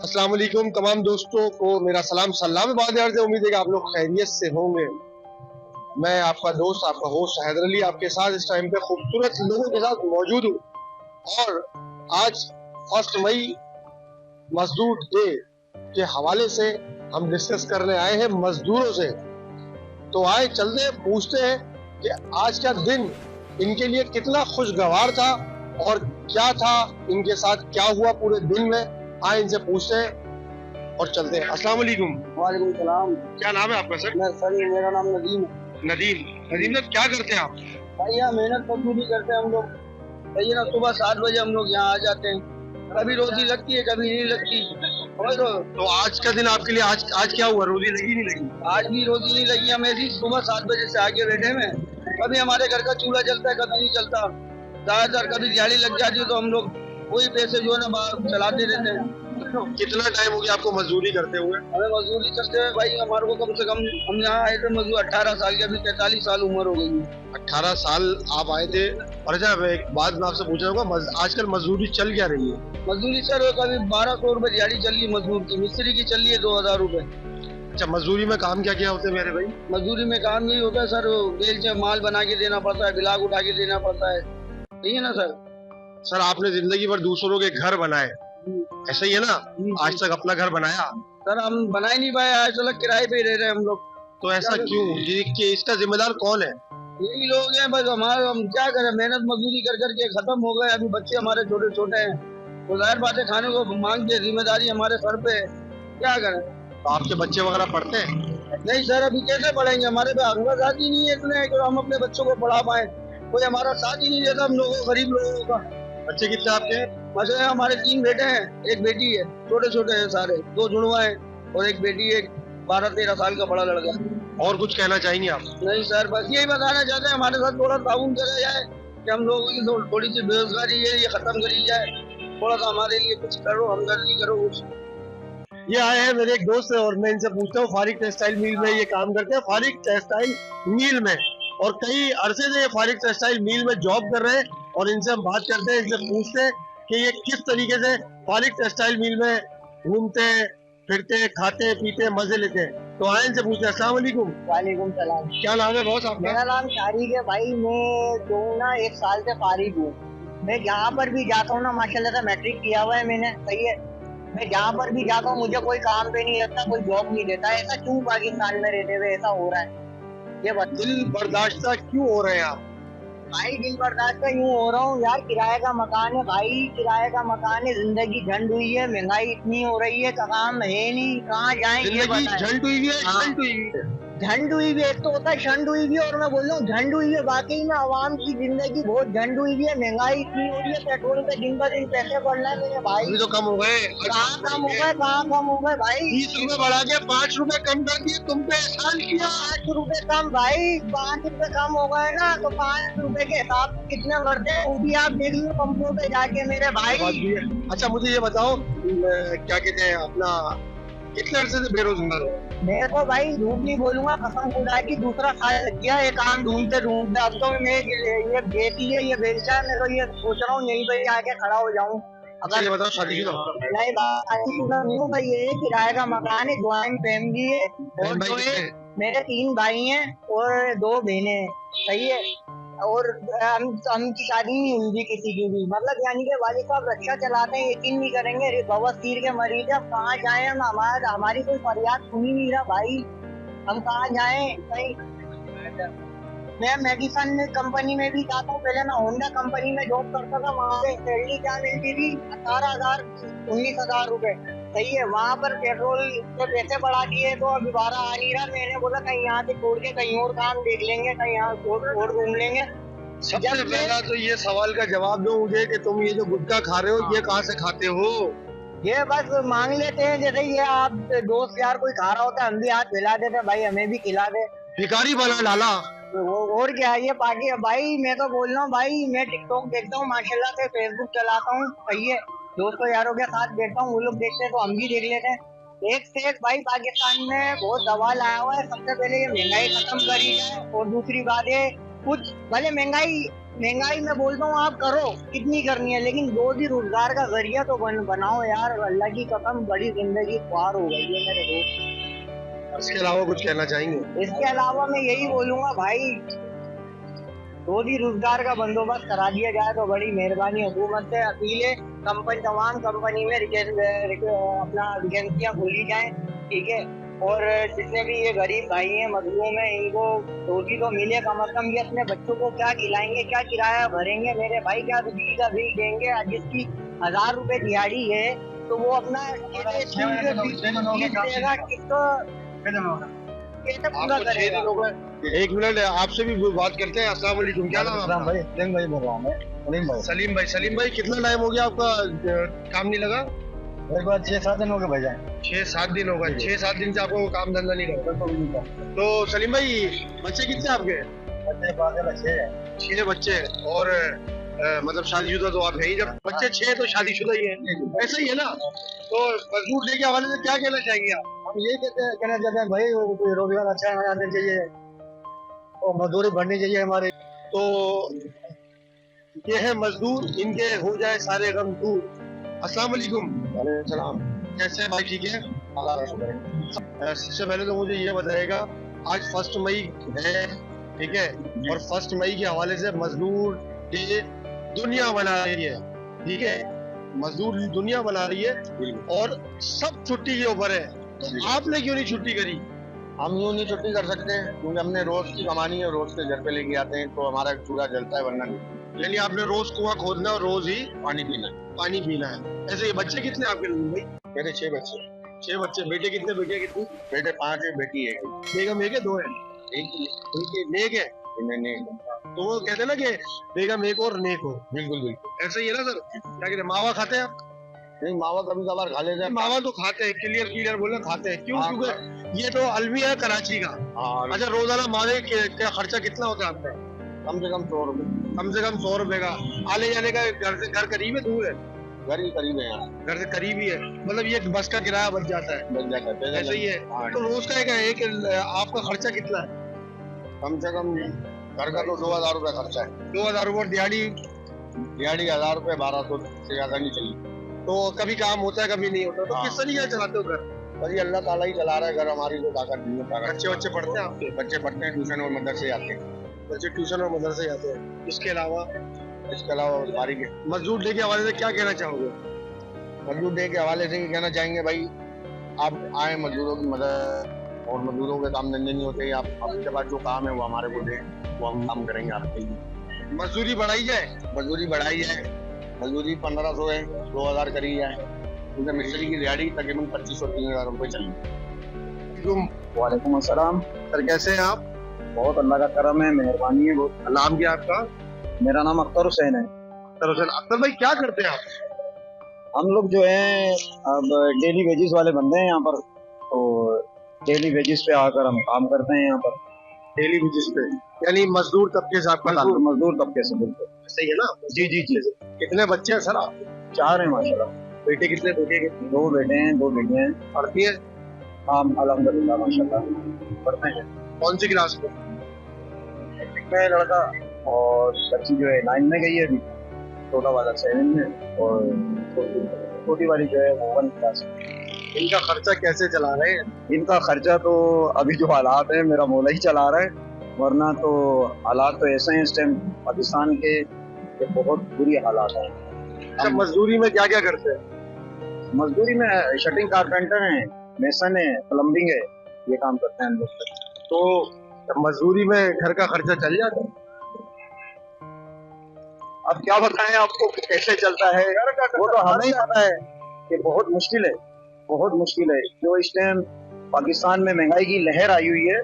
अस्सलाम वालेकुम तमाम दोस्तों को मेरा सलाम सलाम बाद अर्ज़ है। उम्मीद है कि आप लोग खैरियत से होंगे। मैं आपका दोस्त आपका होस्ट हैदर अली आपके साथ इस टाइम पे खूबसूरत लोगों के साथ मौजूद हूँ और आज 1 मई मजदूर डे के हवाले से हम डिस्कस करने आए हैं मजदूरों से। तो आए चलते पूछते हैं कि आज का दिन इनके लिए कितना खुशगवार था और क्या था, इनके साथ क्या हुआ पूरे दिन में। आए इनसे पूछते हैं और चलते हैं। अस्सलाम वालेकुम। वालेकुम सलाम। क्या नाम है आपका सर? मेरा नाम नदीम है। नदीम। नदीम सर क्या करते हैं आप? भाई यहाँ मेहनत मजदूरी करते हैं हम लोग। भैया ना सुबह 7 बजे हम लोग यहाँ आ जाते हैं। कभी रोजी लगती है कभी नहीं लगती। तो आज का दिन आपके लिए आज क्या हुआ? रोजी लगी नहीं लगी? आज भी रोजी नहीं लगी। हम ऐसी सुबह 7 बजे से आके बैठे हैं। कभी हमारे घर का चूल्हा जलता है कभी नहीं चलता। ज्यादातर कभी दिहाड़ी लग जाती है तो हम लोग वही पैसे जो है ना बाहर चलाते रहते हैं। कितना टाइम हो गया आपको मजदूरी करते हुए? हमें मजदूरी करते हुए भाई हमारे को कम से कम हम यहाँ आए थे मजदूर 18 साल की, अभी 43 साल उम्र हो गई है। 18 साल आप आए थे। और अच्छा एक बात मैं आपसे पूछ रहा हूँ, आजकल मजदूरी चल क्या रही है? मजदूरी सर कभी 1200 रुपए दिहाड़ी चल रही है मजदूर की, मिस्त्री की चल रही है 2000 रुपए। अच्छा मजदूरी में काम क्या क्या होते हैं मेरे भाई? मजदूरी में काम यही होता है सर, बेल से माल बना के देना पड़ता है, बिलाग उठा के देना पड़ता है। सही है ना सर? सर आपने जिंदगी भर दूसरों के घर बनाए, ऐसा ही है ना? आज तक अपना घर बनाया? सर हम बना ही नहीं पाए, आज तक किराए पे रह रहे हैं हम लोग। तो ऐसा क्यों? कि इसका जिम्मेदार कौन है? यही लोग हैं बस। हम क्या करें, मेहनत मजदूरी कर करके खत्म हो गए। अभी बच्चे हमारे छोटे छोटे हैं, तो जाहिर बात है खाने को मांगते, जिम्मेदारी हमारे सर पे है, क्या करें। तो आपके बच्चे वगैरह पढ़ते हैं? नहीं सर अभी कैसे पढ़ेंगे, हमारे पे अंगदाज ही नहीं है इतने कि हम अपने बच्चों को पढ़ा पाए। कोई हमारा साथ ही नहीं देता हम लोगों गरीब लोगों का। बच्चे कितने आपके? बच्चे हमारे 3 बेटे हैं, एक बेटी है, छोटे छोटे हैं सारे, 2 जुड़वा हैं और एक बेटी है, 12-13 साल का बड़ा लड़का। और कुछ कहना चाहेंगे आप? नहीं सर बस यही बताना चाहते हैं हमारे साथ थोड़ा ताउन करा जाए कि हम लोगों की थोड़ी सी बेरोजगारी है ये खत्म करी जाए। थोड़ा सा हमारे लिए कुछ करो, हमदर्दी करो कुछ। ये आए हैं मेरे एक दोस्त है और मैं इनसे पूछता हूँ, फारिक टेक्सटाइल मिल में ये काम करते हैं, फारिक टेक्सटाइल मिल में, और कई अरसे से ये फारिक टेक्सटाइल मिल में जॉब कर रहे हैं। और इनसे हम बात करते हैं, इनसे पूछते हैं कि ये किस तरीके से फारिक टेक्सटाइल मिल में घूमते हैं, फिरते हैं, खाते हैं, पीते हैं, मजे लेते हैं। तो आए इनसे पूछते हैं। अस्सलाम वालेकुम। वालेकुम सलाम। क्या नाम है बॉस आपका? मेरा नाम शारिक है भाई। मैं तो ना 1 साल से फारिग हूँ। मैं जहाँ पर भी जाता हूँ ना माशाल्लाह से मैट्रिक किया हुआ है मैंने, सही है। मैं जहाँ पर भी जाता हूँ मुझे कोई काम पे नहीं लगता, कोई जॉब नहीं देता। ऐसा क्यों पाकिस्तान में रहते हुए ऐसा हो रहा है, ये बता। दिल बर्दाश्त क्यों हो रहे हैं आप? भाई दिल बर्दाश्त यूँ हो रहा हूँ यार, किराए का मकान है भाई, किराए का मकान है, जिंदगी झंड हुई है, महंगाई इतनी हो रही है, काम है नहीं, कहाँ जाए ये बताएं। झंड हुई है, झंड हुई है। झंड हुई भी एक तो होता है, झंड हुई भी, और मैं बोल रहा हूँ झंड हुई है। वाकई में आवाम की जिंदगी बहुत झंड हुई है, महंगाई इतनी हो रही है, पेट्रोल पे दिन ब दिन पैसे बढ़ रहे हैं मेरे भाई। अभी तो कम हो गए। कहाँ कम हो गए, कहाँ कम हो गए भाई? 20 रुपए बढ़ा के 5 रुपए कम कर दिए, तुम पे एहसान किया। 5 रुपए कम भाई, 5 रुपए कम हो गए ना, तो 5 रुपए के हिसाब कितने बढ़ते हैं वो भी आप देख लो पंपों पे जाके मेरे भाई। अच्छा मुझे ये बताओ, क्या कहते हैं अपना, कितने अरसे से बेरोजगार हो? मैं तो भाई झूठ नहीं बोलूंगा, कसम खुदा की दूसरा साल लग गया एक काम ढूंढते ढूंढते। अब तो मैं ये बेटी है, ये बेलचा है, मैं तो ये सोच रहा हूँ यहीं पे आके खड़ा हो जाऊँ। अगर ये बताओ शादी क्यों? नहीं बात भाई, ये किराए का मकान है, ज्वाइंट फैमिली है, और जो है मेरे 3 भाई हैं और 2 बहनें हैं, सही है। और हमकी शादी नहीं हुई थी किसी की भी, मतलब यानी कि वालिद साहब रक्षा चलाते हैं, यकीन नहीं करेंगे, बवासीर के मरीज है। कहाँ जाए हम, हमारी कोई फरियाद सुनी नहीं रहा भाई, हम कहाँ जाए कहीं। मैं मेडिसन में कंपनी में भी जाता हूँ, पहले मैं होंडा कंपनी में जॉब करता था, वहाँ पे सैलरी क्या मिलती थी, 18,000 19,000 रुपए, सही है। वहाँ पर पेट्रोल के पैसे बढ़ा दिए तो अभी 12 आ नहीं रहा। मैंने बोला कहीं यहाँ से छोड़ के कहीं और काम देख लेंगे, कहीं यहाँ और घूम लेंगे। सबसे पहला तो ये सवाल का जवाब दो मुझे कि तुम ये जो गुटखा खा रहे हो ये कहाँ से खाते हो? ये बस मांग लेते हैं, जैसे ये आप दोस्त यार कोई खा रहा होता है हम भी हाथ खिला देते, भाई हमें भी खिला दे। भिखारी बना डाला। और क्या है ये पार्टी भाई। मैं तो बोल रहा हूँ भाई, मैं टिकटॉक देखता हूँ माशाल्लाह से, फेसबुक चलाता हूँ, सही है, दोस्तों यारों के साथ देखता हूँ, वो लोग देखते हैं तो हम भी देख लेते हैं। एक से एक भाई पाकिस्तान में बहुत दबाव आया हुआ है। सबसे पहले ये महंगाई खत्म करी है, और दूसरी बात है कुछ भले महंगाई में बोलता हूँ आप करो कितनी करनी है, लेकिन रोजी रोजगार का जरिया तो बनाओ यार। अल्लाह की कसम बड़ी जिंदगी ख्वार हो गई है मेरे दोस्त। इसके अलावा कुछ कहना चाहेंगे? इसके अलावा मैं यही बोलूंगा भाई, रोजी रोजगार का बंदोबस्त करा दिया जाए तो बड़ी मेहरबानी हुकूमत से। अपील तमाम कंपनी में अपना वैकेंसियां खोली जाए, ठीक है। और जितने भी ये गरीब भाई हैं मजलूम हैं, इनको रोटी तो मिले कम से कम। ये अपने बच्चों को क्या खिलाएंगे, क्या किराया भरेंगे मेरे भाई, क्या बिजली का बिल देंगे? जिसकी 1000 रुपए दिहाड़ी है तो वो अपना एक मिनट आपसे भी बात करते हैं। अस्सलाम वालेकुम, क्या नाम है भाई? सलीम भाई बोल रहा हूँ मैं। सलीम भाई कितना टाइम हो गया आपका काम नहीं लगा? मेरे को 6-7 दिन हो गए भाईजान। 6-7 दिन होगा। 6-7 दिन से आपको काम धंधा नहीं लगा। तो सलीम भाई बच्चे कितने आपके? बच्चे 6 बच्चे। और मतलब शादीशुदा तो आप है ही। जब बच्चे 6 तो शादीशुदा ही है, ऐसा ही है ना? तो मजदूर डे के हवाले से क्या कहना चाहेंगे आप? हम यही कहना चाहते हैं भाई, रोजगार अच्छा आना चाहिए और मजदूरी बढ़नी चाहिए हमारी। तो ये है मजदूर, इनके हो जाए सारे गम दूर। अस्सलाम वालेकुम। सलाम। कैसे हैं भाई? ठीक है। सबसे पहले तो मुझे ये बताइएगा, आज 1 मई है, ठीक है, और 1 मई के हवाले से मजदूर डे दुनिया मना रही है, ठीक है। मजदूर दुनिया मना रही है और सब छुट्टी के ऊपर है। तो आपने क्यों नहीं छुट्टी करी? हम यूँ नहीं छुट्टी कर सकते क्योंकि हमने रोज की कमानी है, रोज के घर पे लेके आते हैं तो हमारा चूल्हा जलता है, वरना नहीं। यानी आपने रोज कुआं खोदना और रोज ही पानी पीना है। ऐसे ये बच्चे कितने आपके भाई? मेरे 6 बच्चे। 6 बच्चे। बेटे कितने, बेटियां कितनी? बेटे 5 है, बेटी 1 है। बेगम एक है, 2 है? एक है। तो वो कहते हैं ना कि बेगम एक और नेक हो। बिल्कुल ऐसा ही है ना सर? क्या कहते हैं, मावा खाते हैं आप? नहीं, मावा कभी कभार खा लेते हैं। मावा तो खाते हैं, क्लियर बोले खाते हैं। क्यों? क्योंकि ये तो अलमिया है कराची का। अच्छा, रोजाना मावे का खर्चा कितना होता है आपका? कम से कम 100 रुपए। कम से कम 100 रुपए का। आने जाने का घर करीब है, दूर है? घर ही करीब है, यहाँ घर से करीब ही है। मतलब ये बस का किराया बच जाता है। बच जाता है। ऐसा ही है। तो रोज का एक आपका खर्चा कितना है? कम से कम घर का तो 2000 रुपए खर्चा है। 2000 रुपए। दिहाड़ी 1000 रुपए, 1200 से ज्यादा नहीं चली। तो कभी काम होता है, कभी नहीं होता। तो किस तरीके से चलाते हो घर? बस अल्लाह ताला ही चला रहा है घर, हमारी तो ताकत नहीं है। बच्चे पढ़ते हैं आपके? बच्चे पढ़ते हैं, ट्यूशन और मदरसे आते हैं। बच्चे ट्यूशन और मदरसे जाते हैं। इसके अलावा फारिग है। मजदूर डे के हवाले से क्या कहना चाहोगे? मजदूर डे के हवाले से ये कहना चाहेंगे भाई, आप आए मजदूरों की मदद, और मजदूरों के काम धंधे नहीं होते। आप आपके पास जो काम है वो हमारे को दें, वो हम काम करेंगे आपके लिए। मजदूरी बढ़ाई जाए। मजदूरी बढ़ाई जाए। मजदूरी 1500 है, 2000 करी जाए। क्योंकि मिस्त्री की दिहाड़ी तकरीबन 2500-3000 रुपए चली। वालेकुम अस्सलाम। सर कैसे हैं आप? बहुत अल्लाह का करम है, मेहरबानी है बहुत। नाम क्या आपका? मेरा नाम अख्तर हुसैन है। अख्तर भाई क्या करते हैं आप? हम लोग जो है अब डेली वेजेस वाले बंदे हैं यहाँ पर, तो डेली वेजेस पे आकर हम काम करते हैं यहाँ पर। डेली वेजेस पे यानी मजदूर तबके से आपका? मजदूर तबके से। बिल्कुल सही है ना? जी। कितने बच्चे हैं सर आप? 4 हैं माशाल्लाह। बेटे कितने, बेटे कितने? 2 बेटे हैं, 2 बेटियां हैं। पढ़ती है? हाँ अल्हम्दुलिल्लाह माशाल्लाह पढ़ते हैं। कौन सी क्लास में? मैं लड़का और बच्ची जो है 9 में गई है अभी, छोटा वाला 7 में, और छोटी वाली जो है वो 1 क्लास में। इनका खर्चा कैसे चला रहे हैं? इनका खर्चा तो अभी जो हालात है मेरा मौला ही चला रहा है, वरना तो हालात तो ऐसे हैं इस टाइम पाकिस्तान के, बहुत बुरी हालात है। अच्छा, मजदूरी में क्या क्या करते हैं? मजदूरी में शटिंग कारपेंटर है, मेसन है, प्लम्बिंग है, ये काम करते हैं हम लोग। तो मजदूरी में घर का खर्चा चल जाता है? अब क्या बताएं आपको कैसे चलता है? वो तो हमें ही पता है कि बहुत मुश्किल है, बहुत मुश्किल है। जो इस टाइम पाकिस्तान में महंगाई की लहर आई हुई है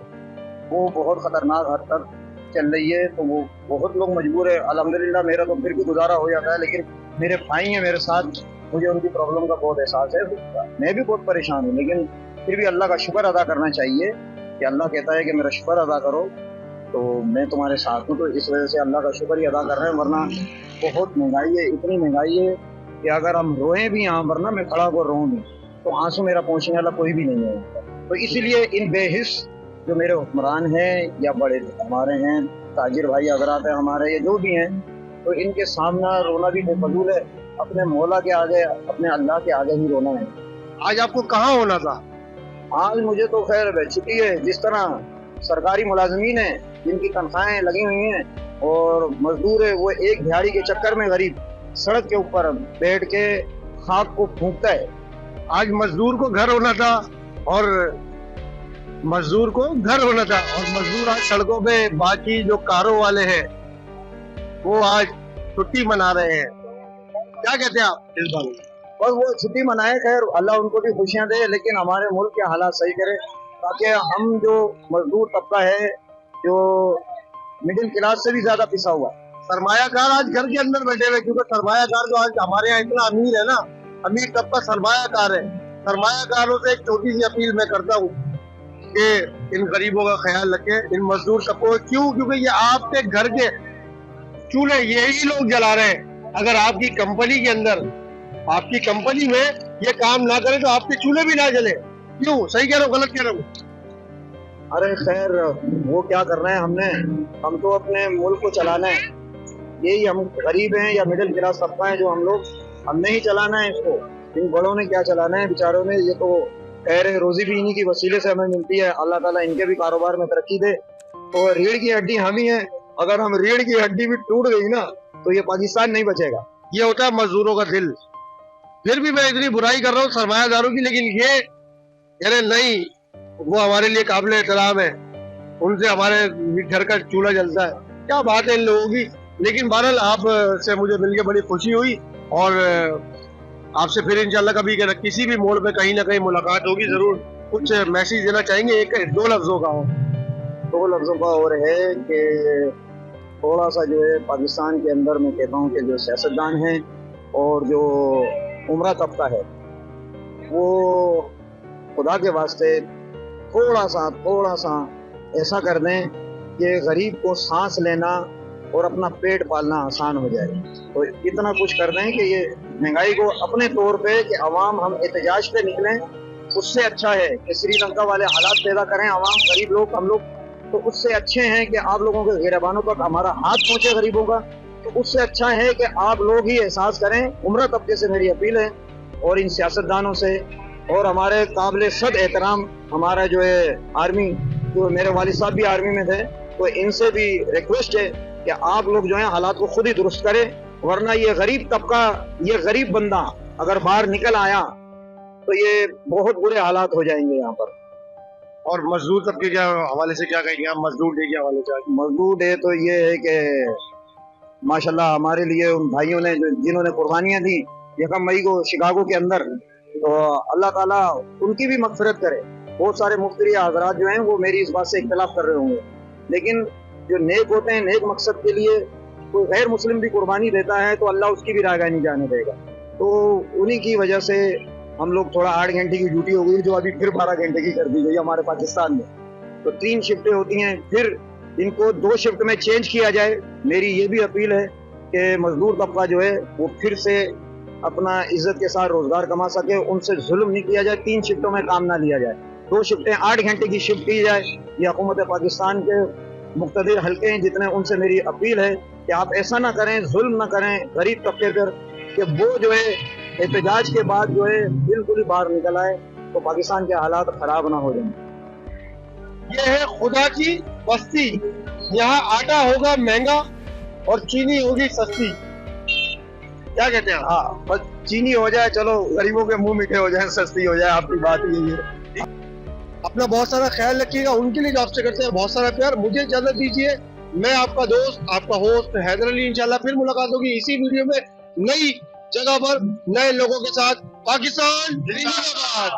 वो बहुत खतरनाक हद तक चल रही है, तो वो बहुत लोग मजबूर है। अल्हम्दुलिल्लाह मेरा तो फिर भी गुजारा हो जाता है, लेकिन मेरे भाई हैं मेरे साथ, मुझे उनकी प्रॉब्लम का बहुत एहसास है। मैं भी बहुत परेशान हूँ, लेकिन फिर भी अल्लाह का शुक्र अदा करना चाहिए कि अल्लाह कहता है कि मेरा शुक्र अदा करो तो मैं तुम्हारे साथ हूँ। तो इस वजह से अल्लाह का शुक्र ही अदा कर रहे हैं, वरना बहुत महंगाई है, इतनी महंगाई है कि अगर हम रोएं भी यहाँ पर ना, मैं खड़ा होकर रोऊं भी तो आंसू मेरा पहुँचने वाला कोई भी नहीं है। तो इसीलिए इन बेहिस जो मेरे हुक्मरान हैं या बड़े हमारे हैं, ताजिर भाई हजरात हैं हमारे, ये जो भी हैं, तो इनके सामना रोना भी बेफजूल है। अपने मौला के आगे, अपने अल्लाह के आगे ही रोना है। आज आपको कहाँ होना था? आज मुझे तो खैर छुट्टी है। जिस तरह सरकारी मुलाजमीन है जिनकी तनख्वाहें लगी हुई हैं और मजदूर है, वो एक दिहाड़ी के चक्कर में गरीब सड़क के ऊपर बैठ के खाक को फूंकता है। आज मजदूर को घर होना था और मजदूर आज सड़कों पे, बाकी जो कारों वाले हैं वो आज छुट्टी मना रहे हैं। क्या कहते हैं आप इस बारे में? और वो छुट्टी मनाए, खैर अल्लाह उनको भी खुशियां दे, लेकिन हमारे मुल्क के हालात सही करे ताकि हम जो मजदूर तबका है, जो मिडिल क्लास से भी ज्यादा पिसा हुआ, सरमायाकार आज घर के अंदर बैठे हुए, क्योंकि सरमायाकार तो आज हमारे यहाँ इतना अमीर है ना, अमीर तबका सरमायाकार है। सरमायाकारों से एक छोटी सी अपील मैं करता हूँ कि इन गरीबों का ख्याल रखें, इन मजदूर तबकों। क्यों? क्योंकि ये आपके घर के चूल्हे यही लोग जला रहे हैं। अगर आपकी कंपनी के अंदर, आपकी कंपनी में ये काम ना करे तो आपके चूल्हे भी ना जले। क्यों? सही कह रहा हूँ, गलत कह रहा हूँ? अरे खैर वो क्या कर रहे हैं, हम तो अपने मुल्क को चलाना है। यही हम गरीब हैं या मिडिल क्लास तबका है जो हम लोग, हमने ही चलाना है इसको। इन बड़ों ने क्या चलाना है बेचारों ने? ये तो कह रहे रोजी भी इन्हीं की वसीले से हमें मिलती है। अल्लाह ताला इनके भी कारोबार में तरक्की दे। तो रीढ़ की हड्डी हम ही हैं। अगर हम रीढ़ की हड्डी भी टूट गई ना तो ये पाकिस्तान नहीं बचेगा। ये होता है मजदूरों का दिल। फिर भी मैं इतनी बुराई कर रहा हूँ सरमायादारों की, लेकिन ये अरे नहीं, वो हमारे लिए काबिल एहतराम है। उनसे हमारे घर का चूल्हा जलता है। क्या बात है इन लोगों की। लेकिन बहरहाल आप से मुझे मिलकर बड़ी खुशी हुई और आपसे फिर इंशाल्लाह कभी किसी भी मोड़ पे कहीं ना कहीं मुलाकात होगी जरूर। कुछ मैसेज देना चाहेंगे? एक दो लफ्जों का हो। दो लफ्जों का और है कि थोड़ा सा जो है पाकिस्तान के अंदर मैं कहता हूँ कि जो सियासतदान हैं और जो उम्रा तबका है, वो खुदा के वास्ते थोड़ा सा ऐसा कर दें कि गरीब को सांस लेना और अपना पेट पालना आसान हो जाए। तो इतना कुछ कर दें कि ये महंगाई को अपने तौर पे कि अवाम हम एहतजाज पे निकलें, उससे अच्छा है कि श्रीलंका वाले हालात पैदा करें अवाम, गरीब लोग, हम लोग, तो उससे अच्छे हैं कि आप लोगों के गिरबानों तक हमारा हाथ पहुंचे गरीबों का। तो उससे अच्छा है कि आप लोग ही एहसास करें। उम्रा तबके से मेरी अपील है और इन सियासतदानों से और हमारे काबिल सद एहतराम हमारा जो है आर्मी, जो मेरे वालिद साहब भी आर्मी में थे, तो इनसे भी रिक्वेस्ट है कि आप लोग जो है हालात को खुद ही दुरुस्त करें, वरना ये गरीब तबका, ये गरीब बंदा अगर बाहर निकल आया तो ये बहुत बुरे हालात हो जाएंगे यहाँ पर। और मजदूर तबके के हवाले से क्या कहेंगे आप? मजदूर डे के हवाले से? मजदूर डे तो ये है कि माशाल्लाह हमारे लिए उन भाइयों ने जिन्होंने कुर्बानियां दी 1 मई को शिकागो के अंदर, तो अल्लाह ताला उनकी भी मगफिरत करे। बहुत सारे मुफ्ती हज़रात जो हैं वो मेरी इस बात से इख्तिलाफ कर रहे होंगे, लेकिन जो नेक होते हैं, नेक मकसद के लिए कोई गैर मुस्लिम भी कुर्बानी देता है तो अल्लाह उसकी भी रागाह नहीं जाने देगा। तो उन्हीं की वजह से हम लोग थोड़ा 8 घंटे की ड्यूटी हो गई, जो अभी फिर 12 घंटे की कर दी गई हमारे पाकिस्तान में। तो 3 शिफ्टें होती हैं, फिर इनको 2 शिफ्ट में चेंज किया जाए। मेरी ये भी अपील है कि मजदूर तबका जो है वो फिर से अपना इज्जत के साथ रोजगार कमा सके, उनसे जुल्म नहीं किया जाए, 3 शिफ्टों में काम ना लिया जाए, 2 शिफ्टें 8 घंटे की शिफ्ट की जाए। ये हुकूमत पाकिस्तान के मुख्तलिफ हल्के हैं जितने, उनसे मेरी अपील है कि आप ऐसा ना करें, जुल्म ना करें गरीब तबके पर, कि वो जो है एहतजाज के बाद जो है बिल्कुल ही बाहर निकल आए तो पाकिस्तान के हालात खराब ना हो जाए। ये है खुदा की बस्ती। यहाँ आटा होगा महंगा और चीनी होगी सस्ती। क्या कहते हैं? हाँ, बस चीनी हो जाए, चलो गरीबों के मुंह मीठे हो जाए, सस्ती हो जाए, आपकी बात यही है। अपना बहुत सारा ख्याल रखिएगा। उनके लिए जो आपसे करते हैं बहुत सारा प्यार। मुझे इजाजत दीजिए। मैं आपका दोस्त, आपका होस्ट हैदर अली। इंशाल्लाह फिर मुलाकात होगी इसी वीडियो में, नई जगह पर, नए लोगों के साथ। पाकिस्तान जिंदाबाद।